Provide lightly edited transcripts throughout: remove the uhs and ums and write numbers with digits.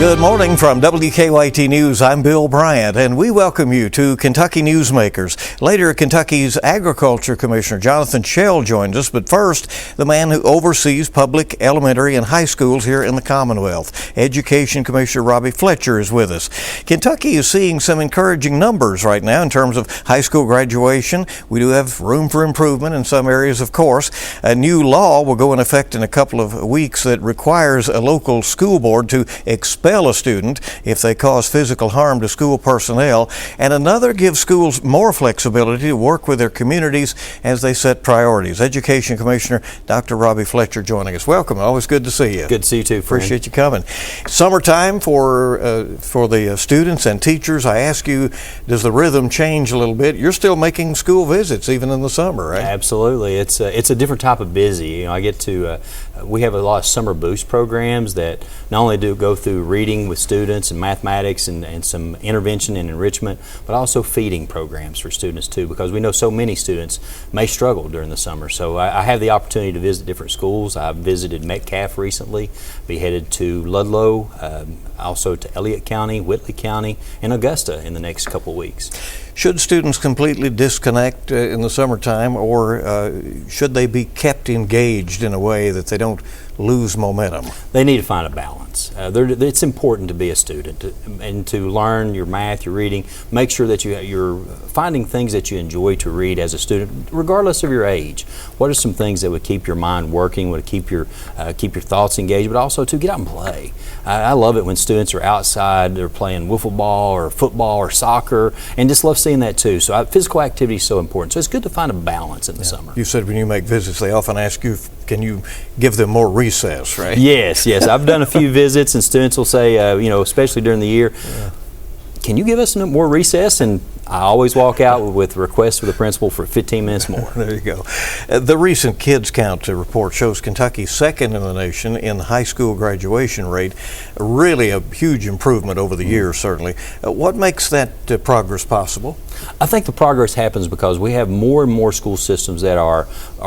Good morning from WKYT News. I'm Bill Bryant, and we welcome you to Kentucky Newsmakers. Later, Kentucky's Agriculture Commissioner Jonathan Schell joins us, but first, the man who oversees public elementary and high schools here in the Commonwealth. Education Commissioner Robbie Fletcher is with us. Kentucky is seeing some encouraging numbers right now in terms of high school graduation. We do have room for improvement in some areas, of course. A new law will go in effect in a couple of weeks that requires a local school board to expel a student if they cause physical harm to school personnel, and another gives schools more flexibility to work with their communities as they set priorities. Education Commissioner Dr. Robbie Fletcher joining us. Welcome. Always good to see you. Good to see you too, friend. Appreciate you coming. Summertime for the students and teachers. I ask you, does the rhythm change a little bit? You're still making school visits even in the summer, right? Absolutely. It's a different type of busy. You know, I get to we have a lot of summer boost programs that not only do go through reading with students and mathematics and some intervention and enrichment, but also feeding programs for students too, because we know so many students may struggle during the summer. So I have the opportunity to visit different schools. I've visited Metcalfe recently, be headed to Ludlow, also to Elliott County, Whitley County, and Augusta in the next couple of weeks. Should students completely disconnect in the summertime, or should they be kept engaged in a way that they don't lose momentum? They need to find a balance. It's important to be a student and to learn your math, your reading. Make sure that you're finding things that you enjoy to read as a student, regardless of your age. What are some things that would keep your mind working, would keep your thoughts engaged, but also to get out and play. I love it when students are outside, they're playing wiffle ball or football or soccer, and just love seeing that too. So physical activity is so important. So it's good to find a balance in the summer. You said when you make visits, they often ask you, can you give them more recess, right? Yes. I've done a few visits, and students will say, especially during the year, can you give us more recess? And I always walk out with requests for the principal for 15 minutes more. There you go. The recent Kids Count report shows Kentucky second in the nation in high school graduation rate. Really a huge improvement over the years, certainly. What makes that progress possible? I think the progress happens because we have more and more school systems that are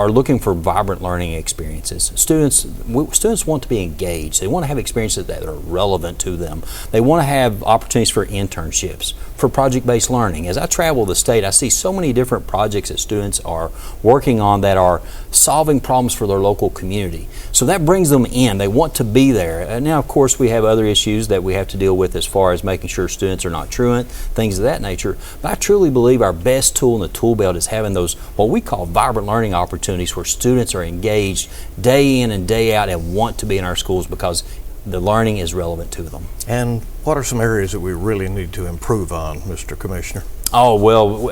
looking for vibrant learning experiences. Students want to be engaged. They want to have experiences that are relevant to them. They want to have opportunities for internships, for project-based learning. As I travel the state, I see so many different projects that students are working on that are solving problems for their local community. So that brings them in. They want to be there. And now, of course, we have other issues that we have to deal with as far as making sure students are not truant, things of that nature. But I truly believe our best tool in the tool belt is having those what we call vibrant learning opportunities where students are engaged day in and day out and want to be in our schools because the learning is relevant to them. And what are some areas that we really need to improve on, Mr. Commissioner? Oh, well,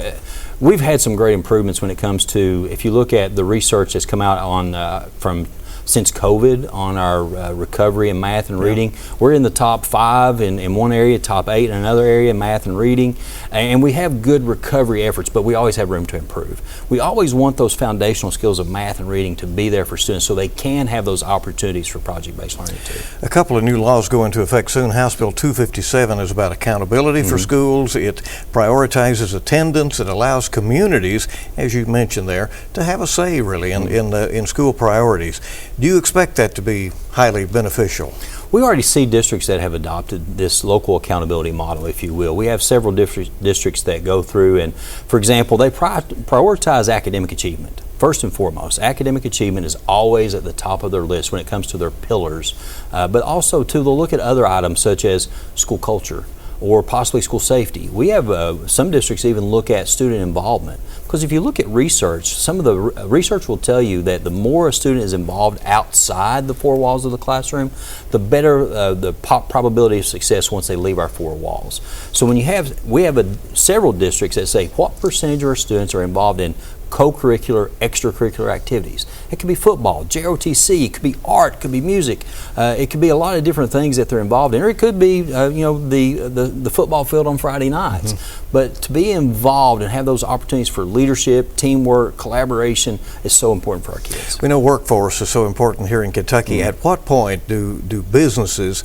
we've had some great improvements when it comes to, if you look at the research that's come out on since COVID on our recovery in math and reading. We're in the top 5 in one area, top 8 in another area in math and reading, and we have good recovery efforts, but we always have room to improve. We always want those foundational skills of math and reading to be there for students so they can have those opportunities for project-based learning too. A couple of new laws go into effect soon. House Bill 257 is about accountability for schools. It prioritizes attendance. It allows communities, as you mentioned there, to have a say really in school priorities. Do you expect that to be highly beneficial? We already see districts that have adopted this local accountability model, if you will. We have several districts that go through and, for example, they prioritize academic achievement. First and foremost, academic achievement is always at the top of their list when it comes to their pillars, but also too, they'll look at other items such as school culture or possibly school safety. We have some districts even look at student involvement. Because if you look at research, some of the research will tell you that the more a student is involved outside the 4 walls of the classroom, the better the probability of success once they leave our 4 walls. So when we have several districts that say what percentage of our students are involved in co-curricular, extracurricular activities. It could be football, JROTC, it could be art, it could be music, it could be a lot of different things that they're involved in, or it could be the football field on Friday nights. But to be involved and have those opportunities for leadership, teamwork, collaboration is so important for our kids. We know workforce is so important here in Kentucky. At what point do businesses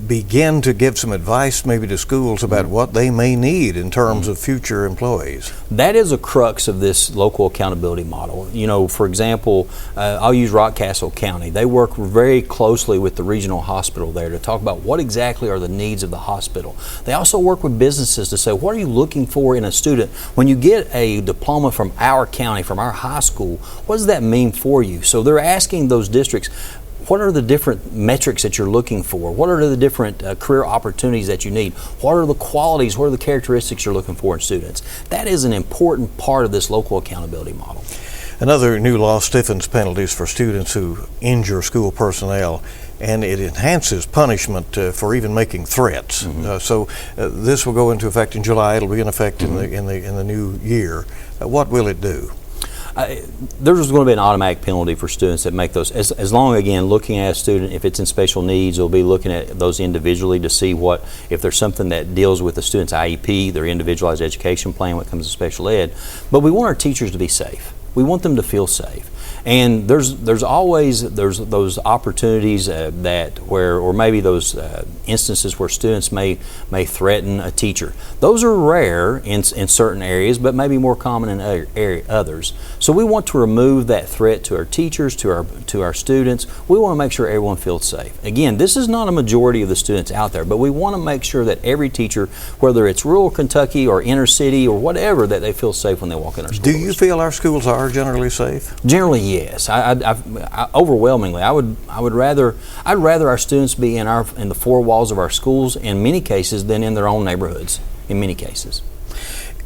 begin to give some advice maybe to schools about what they may need in terms of future employees? That is a crux of this local accountability model. You know, for example, I'll use Rockcastle County. They work very closely with the regional hospital there to talk about what exactly are the needs of the hospital. They also work with businesses to say, what are you looking for in a student? When you get a diploma from our county, from our high school, what does that mean for you? So they're asking those districts, what are the different metrics that you're looking for? What are the different career opportunities that you need? What are the qualities, what are the characteristics you're looking for in students? That is an important part of this local accountability model. Another new law stiffens penalties for students who injure school personnel, and it enhances punishment for even making threats. So this will go into effect in July. It'll be in effect in the new year. What will it do? There's going to be an automatic penalty for students that make those. As long, again, looking at a student, if it's in special needs, we'll be looking at those individually to see if there's something that deals with the student's IEP, their individualized education plan when it comes to special ed. But we want our teachers to be safe. We want them to feel safe. And there's always those opportunities or maybe those instances where students may threaten a teacher. Those are rare in certain areas, but maybe more common in others. So we want to remove that threat to our teachers, to our students. We want to make sure everyone feels safe. Again, this is not a majority of the students out there, but we want to make sure that every teacher, whether it's rural Kentucky or inner city or whatever, that they feel safe when they walk in our schools. Do you feel our schools are generally safe? Generally, yes. Overwhelmingly, I'd rather our students be in the four walls of our schools in many cases than in their own neighborhoods. In many cases.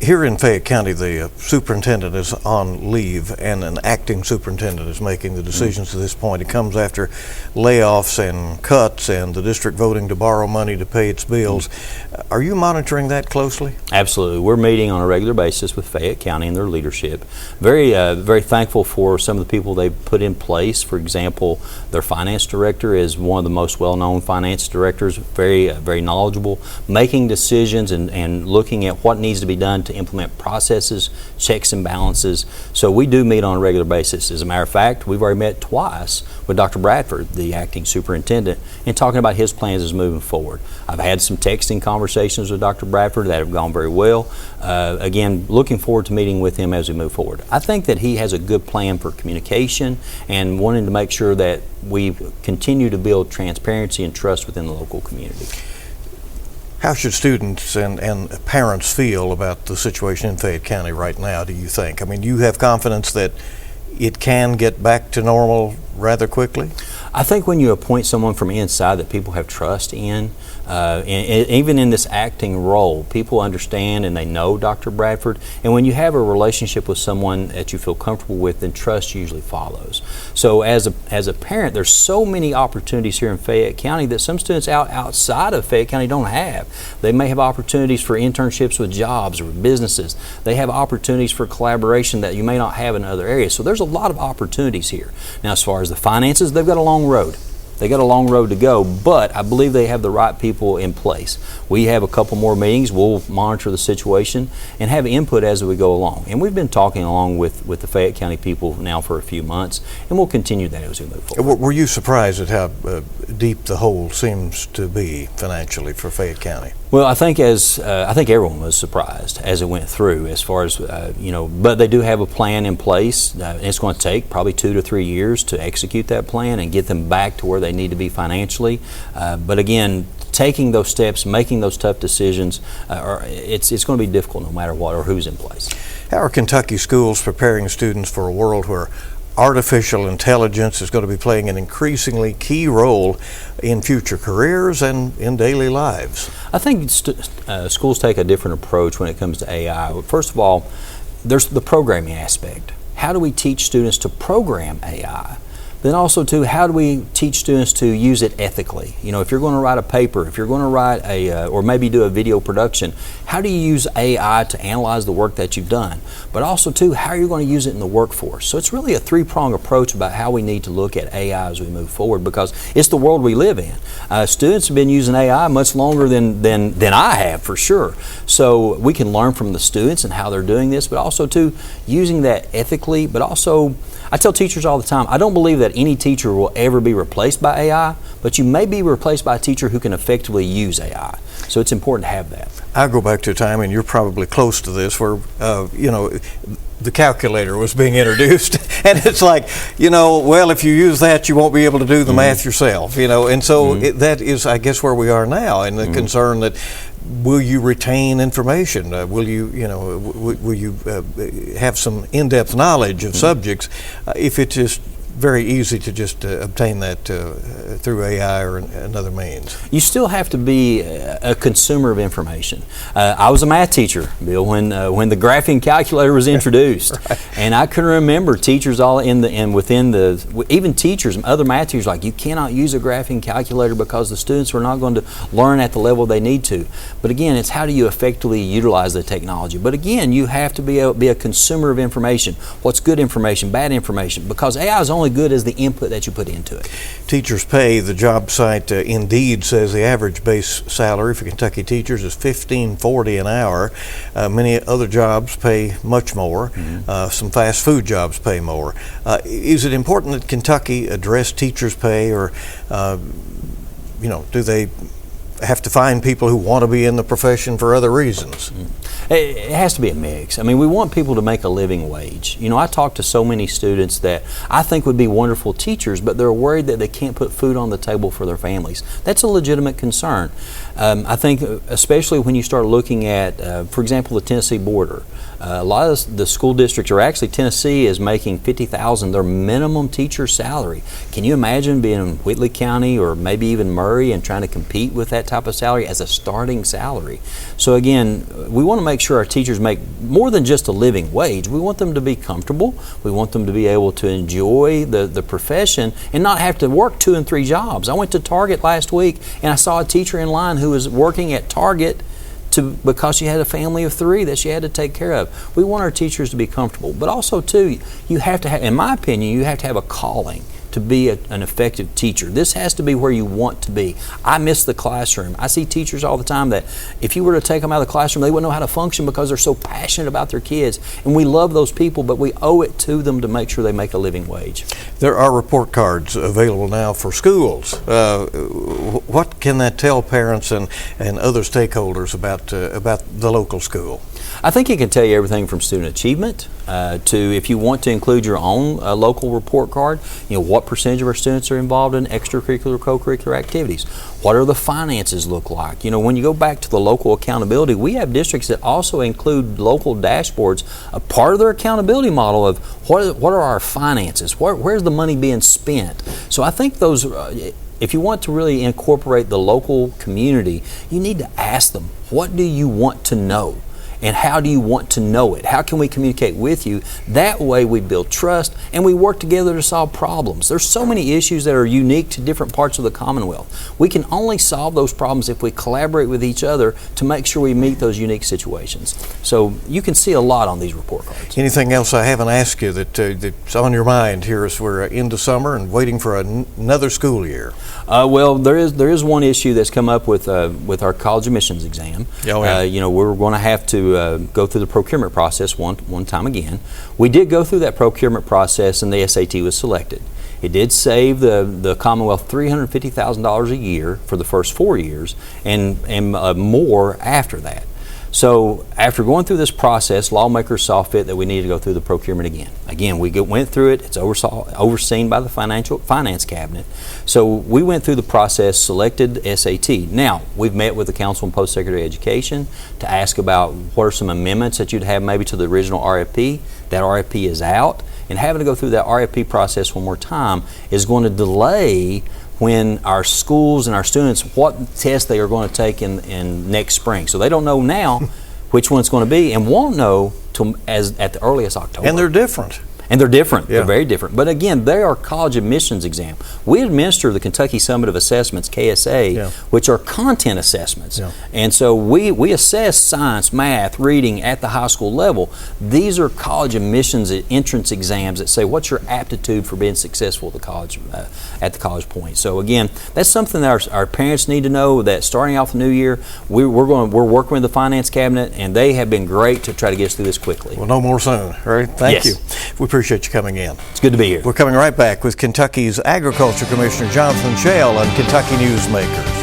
Here in Fayette County, the superintendent is on leave, and an acting superintendent is making the decisions to this point. It comes after layoffs and cuts and the district voting to borrow money to pay its bills. Are you monitoring that closely? Absolutely. We're meeting on a regular basis with Fayette County and their leadership. Very thankful for some of the people they've put in place. For example, their finance director is one of the most well-known finance directors, very knowledgeable, making decisions and looking at what needs to be done to implement processes, checks and balances. So we do meet on a regular basis. As a matter of fact, we've already met twice with Dr. Bradford, the acting superintendent, and talking about his plans as moving forward. I've had some texting conversations with Dr. Bradford that have gone very well. Again, looking forward to meeting with him as we move forward. I think that he has a good plan for communication and wanting to make sure that we continue to build transparency and trust within the local community. How should students and parents feel about the situation in Fayette County right now, do you think? I mean, you have confidence that it can get back to normal rather quickly? I think when you appoint someone from inside that people have trust in, and even in this acting role, people understand and they know Dr. Bradford. And when you have a relationship with someone that you feel comfortable with, then trust usually follows. So as a parent, there's so many opportunities here in Fayette County that some students outside of Fayette County don't have. They may have opportunities for internships with jobs or businesses. They have opportunities for collaboration that you may not have in other areas. So there's a lot of opportunities here. Now, as far as the finances, they've got a long road. They got a long road to go, but I believe they have the right people in place. We have a couple more meetings. We'll monitor the situation and have input as we go along. And we've been talking along with the Fayette County people now for a few months, and we'll continue that as we move forward. Were you surprised at how deep the hole seems to be financially for Fayette County? Well, I think everyone was surprised as it went through, as far as but they do have a plan in place. It's going to take probably 2 to 3 years to execute that plan and get them back to where they need to be financially. But again, taking those steps, making those tough decisions, it's going to be difficult no matter what or who's in place. How are Kentucky schools preparing students for a world where artificial intelligence is going to be playing an increasingly key role in future careers and in daily lives? I think schools take a different approach when it comes to AI. First of all, there's the programming aspect. How do we teach students to program AI? Then also too, how do we teach students to use it ethically? You know, if you're going to write a paper, if you're going to write or maybe do a video production, how do you use AI to analyze the work that you've done? But also too, how are you going to use it in the workforce? So it's really a three-pronged approach about how we need to look at AI as we move forward, because it's the world we live in. Students have been using AI much longer than I have, for sure. So we can learn from the students and how they're doing this, but also too, using that ethically, but also, I tell teachers all the time, I don't believe that that any teacher will ever be replaced by AI, but you may be replaced by a teacher who can effectively use AI. So it's important to have that. I'll go back to a time, and you're probably close to this, where, the calculator was being introduced. And it's like, well, if you use that, you won't be able to do the math yourself, And so that is, I guess, where we are now, and the concern that, will you retain information? Will you, will you have some in-depth knowledge of subjects if it's just very easy to just obtain that through AI or another means? You still have to be a consumer of information. I was a math teacher, Bill, when the graphing calculator was introduced, right. And I can remember teachers even teachers, other math teachers, like, you cannot use a graphing calculator because the students are not going to learn at the level they need to. But again, it's how do you effectively utilize the technology? But again, you have to be a consumer of information. What's good information, bad information? Because AI is only good as the input that you put into it. Teachers pay. The job site Indeed says the average base salary for Kentucky teachers is $15.40 an hour. Many other jobs pay much more. Some fast food jobs pay more. Is it important that Kentucky address teachers' pay, or do they have to find people who want to be in the profession for other reasons? It has to be a mix. I mean, we want people to make a living wage. I talk to so many students that I think would be wonderful teachers, but they're worried that they can't put food on the table for their families. That's a legitimate concern. I think especially when you start looking at, for example, the Tennessee border. A lot of the school districts, or actually Tennessee, is making $50,000 their minimum teacher salary. Can you imagine being in Whitley County or maybe even Murray and trying to compete with that type of salary as a starting salary? So again, we want to make sure our teachers make more than just a living wage. We want them to be comfortable. We want them to be able to enjoy the profession and not have to work 2 and 3 jobs. I went to Target last week and I saw a teacher in line who was working at Target because she had a family of 3 that she had to take care of. We want our teachers to be comfortable, but also too, you have to have, in my opinion, you have to have a calling to be an effective teacher. This has to be where you want to be. I miss the classroom. I see teachers all the time that if you were to take them out of the classroom, they wouldn't know how to function because they're so passionate about their kids. And we love those people, but we owe it to them to make sure they make a living wage. There are report cards available now for schools. What can that tell parents and other stakeholders about the local school? I think it can tell you everything from student achievement to, if you want to include your own local report card, what percentage of our students are involved in extracurricular, co-curricular activities. What are the finances look like? When you go back to the local accountability, we have districts that also include local dashboards, a part of their accountability model of what are our finances, where's the money being spent. So I think those, if you want to really incorporate the local community, you need to ask them, what do you want to know? And how do you want to know it? How can we communicate with you? That way we build trust and we work together to solve problems. There's so many issues that are unique to different parts of the Commonwealth. We can only solve those problems if we collaborate with each other to make sure we meet those unique situations. So you can see a lot on these report cards. Anything else I haven't asked you that's on your mind here as we're into summer and waiting for another school year? Well, there is one issue that's come up with our college admissions exam. Oh, yeah. We're going to have to go through the procurement process one time again. We did go through that procurement process and the SAT was selected. It did save the Commonwealth $350,000 a year for the first 4 years and more after that. So after going through this process, lawmakers saw fit that we needed to go through the procurement again. Again, we went through it. It's overseen by the finance cabinet. So we went through the process, selected SAT. Now, we've met with the Council on Post-Secondary Education to ask about what are some amendments that you'd have maybe to the original RFP. That RFP is out, and having to go through that RFP process one more time is going to delay when our schools and our students, what test they are going to take in next spring. So they don't know now which one it's going to be and won't know at the earliest October. And they're different. And they're different. Yeah. They're very different. But again, they are college admissions exam. We administer the Kentucky Summative Assessments, KSA, yeah, which are content assessments. Yeah. And so we assess science, math, reading at the high school level. These are college admissions entrance exams that say what's your aptitude for being successful at the college point. So again, that's something that our parents need to know, that starting off the new year, we're working with the finance cabinet, and they have been great to try to get us through this quickly. Well, no more soon. All right. Thank Yes. you. We appreciate appreciate you coming in. It's good to be here. We're coming right back with Kentucky's Agriculture Commissioner Jonathan Shell on Kentucky Newsmakers.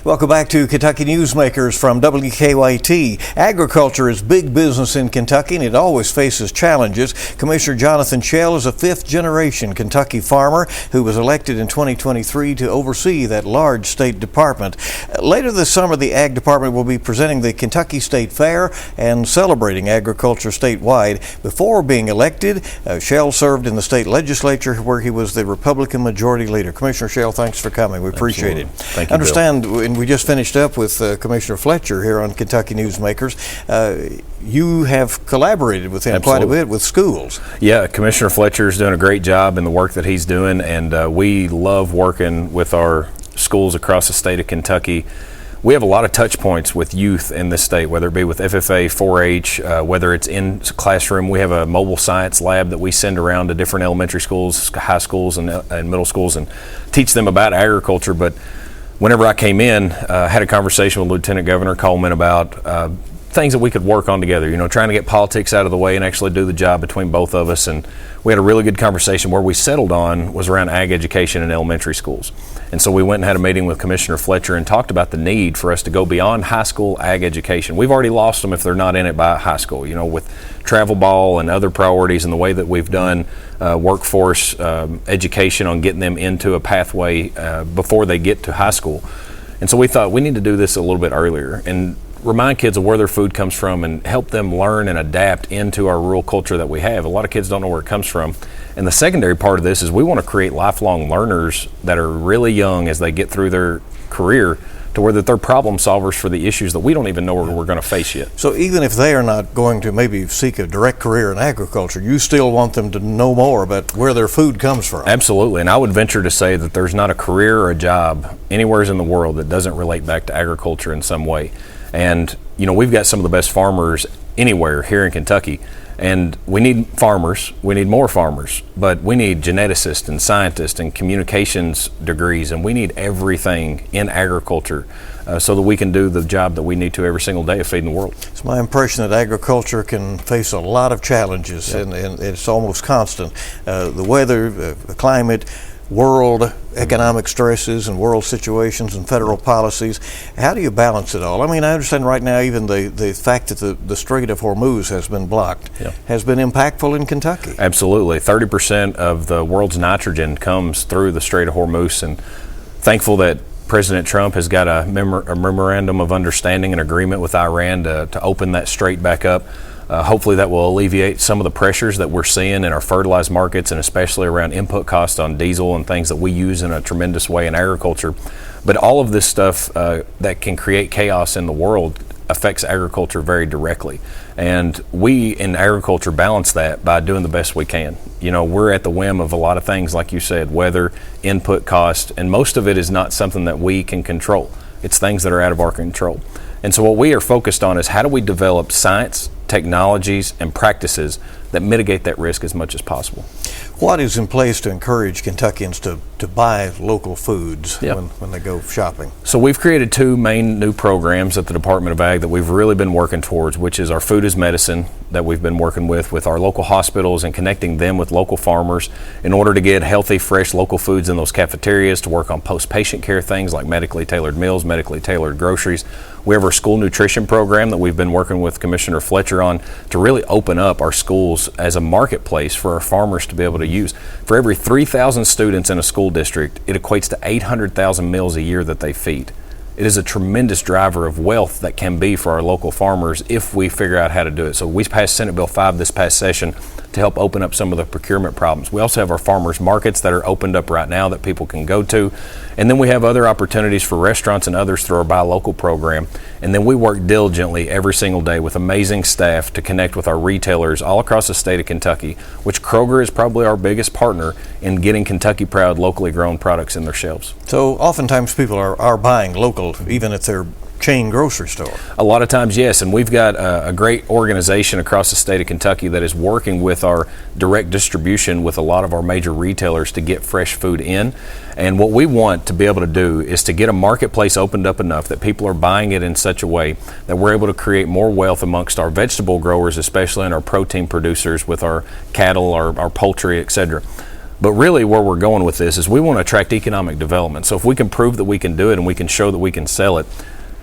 Welcome back to Kentucky Newsmakers from WKYT. Agriculture is big business in Kentucky, and it always faces challenges. Commissioner Jonathan Shell is a fifth-generation Kentucky farmer who was elected in 2023 to oversee that large state department. Later this summer, the Ag Department will be presenting the Kentucky State Fair and celebrating agriculture statewide. Before being elected, Shell served in the state legislature where he was the Republican majority leader. Commissioner Shell, thanks for coming. We appreciate it. Thank you, Understand, and we just finished up with Commissioner Fletcher here on Kentucky Newsmakers. You have collaborated with him quite a bit with schools. Yeah, Commissioner Fletcher is doing a great job in the work that he's doing, and we love working with our schools across the state of Kentucky. We have a lot of touch points with youth in this state, whether it be with FFA, 4-H, whether it's in classroom. We have a mobile science lab that we send around to different elementary schools, high schools, and middle schools and teach them about agriculture. But whenever I came in, had a conversation with Lieutenant Governor Coleman about things that we could work on together, trying to get politics out of the way and actually do the job between both of us. And we had a really good conversation. Where we settled on was around ag education in elementary schools. And so we went and had a meeting with Commissioner Fletcher and talked about the need for us to go beyond high school ag education. We've already lost them if they're not in it by high school, with travel ball and other priorities and the way that we've done workforce education on getting them into a pathway before they get to high school. And so we thought we need to do this a little bit earlier and remind kids of where their food comes from and help them learn and adapt into our rural culture that we have. A lot of kids don't know where it comes from. And the secondary part of this is we want to create lifelong learners that are really young as they get through their career to where that they're problem solvers for the issues that we don't even know we're going to face yet. So even if they are not going to maybe seek a direct career in agriculture, you still want them to know more about where their food comes from. Absolutely, and I would venture to say that there's not a career or a job anywhere in the world that doesn't relate back to agriculture in some way. And we've got some of the best farmers anywhere here in Kentucky. And we need farmers, we need more farmers, but we need geneticists and scientists and communications degrees, and we need everything in agriculture so that we can do the job that we need to every single day of feeding the world. It's my impression that agriculture can face a lot of challenges, and it's almost constant. The weather, the climate, world economic stresses and world situations and federal policies. How do you balance it all? I mean, I understand right now even the fact that the Strait of Hormuz has been blocked has been impactful in Kentucky. Absolutely. 30% of the world's nitrogen comes through the Strait of Hormuz, and thankful that President Trump has got a memorandum of understanding and agreement with Iran to open that strait back up. Hopefully that will alleviate some of the pressures that we're seeing in our fertilized markets, and especially around input costs on diesel and things that we use in a tremendous way in agriculture. But all of this stuff that can create chaos in the world affects agriculture very directly. And we in agriculture balance that by doing the best we can. We're at the whim of a lot of things, like you said, weather, input cost, and most of it is not something that we can control. It's things that are out of our control. And so what we are focused on is how do we develop science, technologies, and practices that mitigate that risk as much as possible. What is in place to encourage Kentuckians to buy local foods when they go shopping? So we've created two main new programs at the Department of Ag that we've really been working towards, which is our Food is Medicine that we've been working with our local hospitals and connecting them with local farmers in order to get healthy, fresh local foods in those cafeterias, to work on post-patient care things like medically tailored meals, medically tailored groceries. We have our school nutrition program that we've been working with Commissioner Fletcher on to really open up our schools as a marketplace for our farmers to be able to use. For every 3,000 students in a school district, it equates to 800,000 meals a year that they feed. It is a tremendous driver of wealth that can be for our local farmers if we figure out how to do it. So we passed Senate Bill 5 this past session to help open up some of the procurement problems. We also have our farmers markets that are opened up right now that people can go to. And then we have other opportunities for restaurants and others through our Buy Local program. And then we work diligently every single day with amazing staff to connect with our retailers all across the state of Kentucky, which Kroger is probably our biggest partner in getting Kentucky Proud locally grown products in their shelves. So oftentimes people are buying local, even if they're chain grocery store. A lot of times, yes, and we've got a great organization across the state of Kentucky that is working with our direct distribution with a lot of our major retailers to get fresh food in. And what we want to be able to do is to get a marketplace opened up enough that people are buying it in such a way that we're able to create more wealth amongst our vegetable growers, especially in our protein producers with our cattle, our poultry, etc. But really where we're going with this is we want to attract economic development. So if we can prove that we can do it and we can show that we can sell it,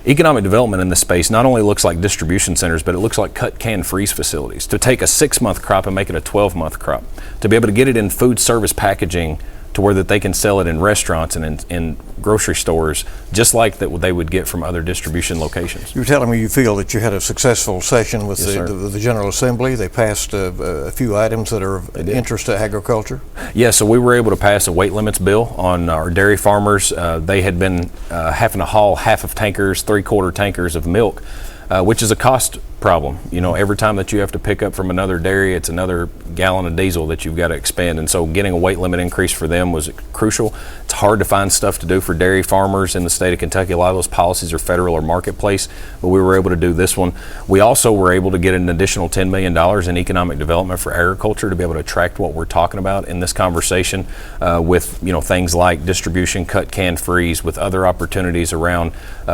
economic development in this space not only looks like distribution centers, but it looks like cut, can, freeze facilities. To take a 6-month crop and make it a 12-month crop. To be able to get it in food service packaging to where that they can sell it in restaurants and in grocery stores, just like that they would get from other distribution locations. You were telling me you feel that you had a successful session with Yes, the General Assembly. They passed a few items that are of interest to agriculture. Yeah, so we were able to pass a weight limits bill on our dairy farmers. They had been having to haul half of tankers, 3/4 tankers of milk, which is a cost problem. You know, every time that you have to pick up from another dairy, it's another gallon of diesel that you've got to expend. And so getting a weight limit increase for them was crucial. It's hard to find stuff to do for dairy farmers in the state of Kentucky. A lot of those policies are federal or marketplace, but we were able to do this one. We also were able to get an additional $10 million in economic development for agriculture to be able to attract what we're talking about in this conversation with, you know, things like distribution, cut, can, freeze, with other opportunities around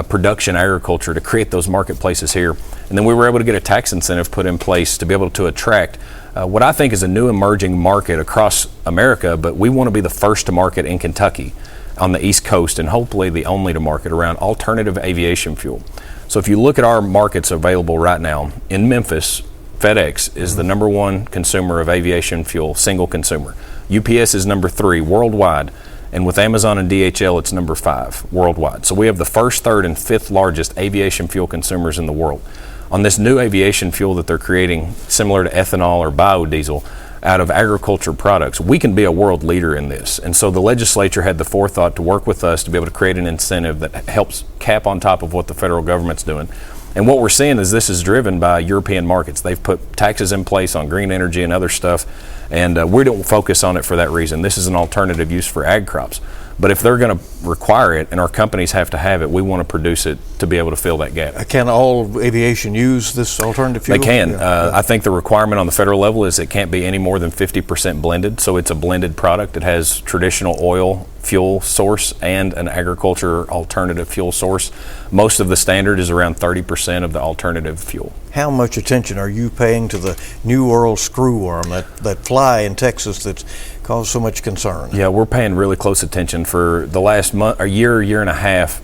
production agriculture to create those marketplaces here. And then we were able to get a tax incentive put in place to be able to attract what I think is a new emerging market across America, but we want to be the first to market in Kentucky on the East Coast, and hopefully the only to market around alternative aviation fuel. So if you look at our markets available right now, in Memphis, FedEx is the #1 consumer of aviation fuel, single consumer. UPS is #3 worldwide. And with Amazon and DHL, it's #5 worldwide. So we have the first, third, and fifth largest aviation fuel consumers in the world. On this new aviation fuel that they're creating, similar to ethanol or biodiesel, out of agriculture products, we can be a world leader in this. And so the legislature had the forethought to work with us to be able to create an incentive that helps cap on top of what the federal government's doing. And what we're seeing is this is driven by European markets. They've put taxes in place on green energy and other stuff, and we don't focus on it for that reason. This is an alternative use for ag crops. But if they're going to require it and our companies have to have it, we want to produce it to be able to fill that gap. Can all aviation use this alternative fuel? They can. Yeah. I think the requirement on the federal level is it can't be any more than 50% blended. So it's a blended product. It has traditional oil fuel source and an agriculture alternative fuel source. Most of the standard is around 30% of the alternative fuel. How much attention are you paying to the New World screwworm, that fly in Texas that's caused so much concern? Yeah, we're paying really close attention for the last month, a year and a half,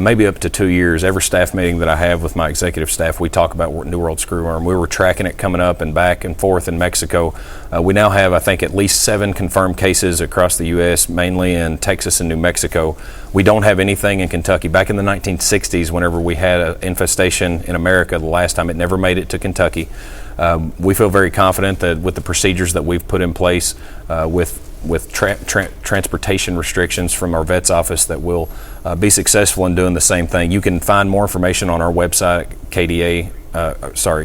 maybe up to 2 years. Every staff meeting that I have with my executive staff, we talk about New World screwworm. We were tracking it coming up and back and forth in Mexico. We now have, I think, at least 7 confirmed cases across the U.S., mainly in Texas and New Mexico. We don't have anything in Kentucky. Back in the 1960s, whenever we had an infestation in America, the last time, it never made it to Kentucky. We feel very confident that with the procedures that we've put in place, with transportation restrictions from our vet's office, that we'll be successful in doing the same thing. You can find more information on our website,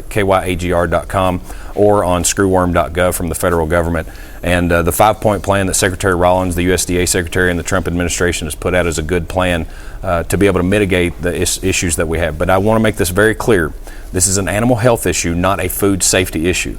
kyagr.com, or on screwworm.gov from the federal government. And the 5-point plan that Secretary Rollins, the USDA Secretary, and the Trump administration has put out is a good plan to be able to mitigate the issues that we have. But I want to make this very clear. This is an animal health issue, not a food safety issue.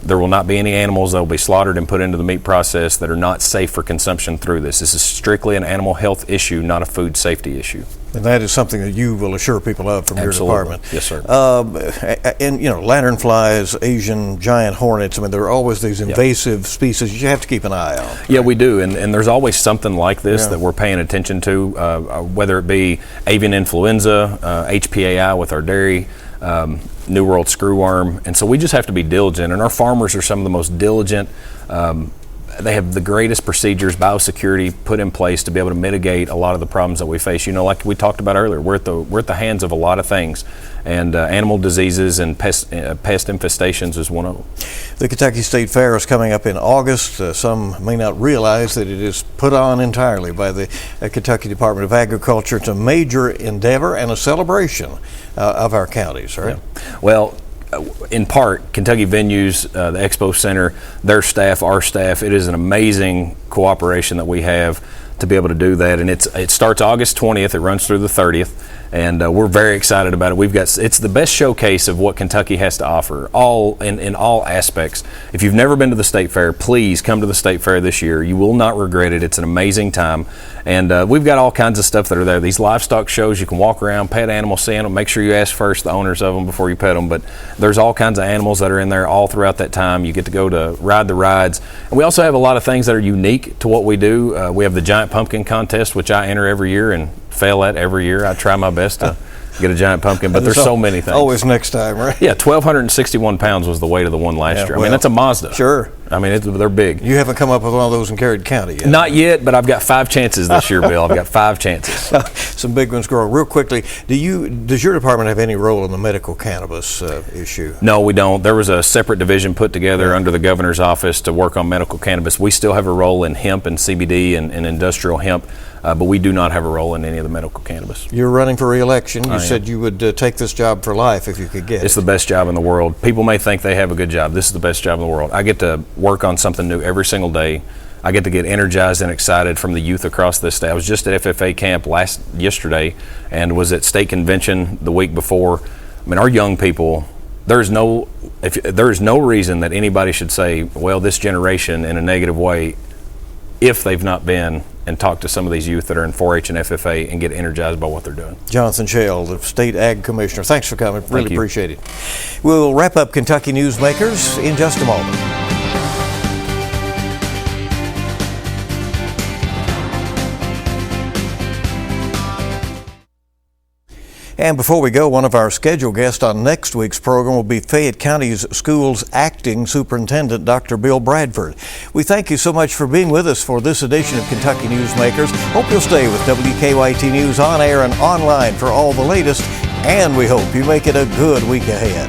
There will not be any animals that will be slaughtered and put into the meat process that are not safe for consumption through this. This is strictly an animal health issue, not a food safety issue. And that is something that you will assure people of from Absolutely. your department. Yes, sir. And, you know, lanternflies, Asian giant hornets, I mean, there are always these invasive species you have to keep an eye on. Yeah, we do. And there's always something like this that we're paying attention to, whether it be avian influenza, HPAI with our dairy, New World screwworm. And so we just have to be diligent. And our farmers are some of the most diligent. They have the greatest procedures, biosecurity put in place to be able to mitigate a lot of the problems that we face. You know, like we talked about earlier, we're at the hands of a lot of things, and animal diseases and pest infestations is one of them. The Kentucky State Fair is coming up in August. Some may not realize that it is put on entirely by the Kentucky Department of Agriculture. It's a major endeavor and a celebration of our counties, right? Yeah. Well, in part, Kentucky Venues, the Expo Center, their staff, our staff, it is an amazing cooperation that we have to be able to do that. And it starts August 20th. It runs through the 30th. And we're very excited about it. It's the best showcase of what Kentucky has to offer, in all aspects. If you've never been to the State Fair, please come to the State Fair this year. You will not regret it. It's an amazing time. And we've got all kinds of stuff that are there. These livestock shows, you can walk around, pet animals, see them. Make sure you ask first the owners of them before you pet them. But there's all kinds of animals that are in there all throughout that time. You get to go to ride the rides. And we also have a lot of things that are unique to what we do. We have the Giant Pumpkin Contest, which I enter every year and fail at every year. I try my best to get a giant pumpkin, but there's so many things. Always next time, right? Yeah, 1,261 pounds was the weight of the one last year. I mean, that's a Mazda. Sure. I mean, they're big. You haven't come up with one of those in Carroll County yet? Not yet, but I've got 5 chances this year, Bill. I've got 5 chances. Some big ones growing. Real quickly, does your department have any role in the medical cannabis issue? No, we don't. There was a separate division put together under the governor's office to work on medical cannabis. We still have a role in hemp and CBD and industrial hemp, but we do not have a role in any of the medical cannabis. You're running for re-election. You said you would take this job for life if you could get it. It's the best job in the world. People may think they have a good job. This is the best job in the world. I get to work on something new every single day. I get to get energized and excited from the youth across this state. I was just at FFA camp yesterday and was at state convention the week before. I mean, our young people, there is no reason that anybody should say, well, this generation in a negative way, if they've not been and talked to some of these youth that are in 4-H and FFA and get energized by what they're doing. Jonathan Shell, the State Ag Commissioner, thanks for coming. Really appreciate it. We'll wrap up Kentucky Newsmakers in just a moment. And before we go, one of our scheduled guests on next week's program will be Fayette County's Schools Acting Superintendent, Dr. Bill Bradford. We thank you so much for being with us for this edition of Kentucky Newsmakers. Hope you'll stay with WKYT News on air and online for all the latest, and we hope you make it a good week ahead.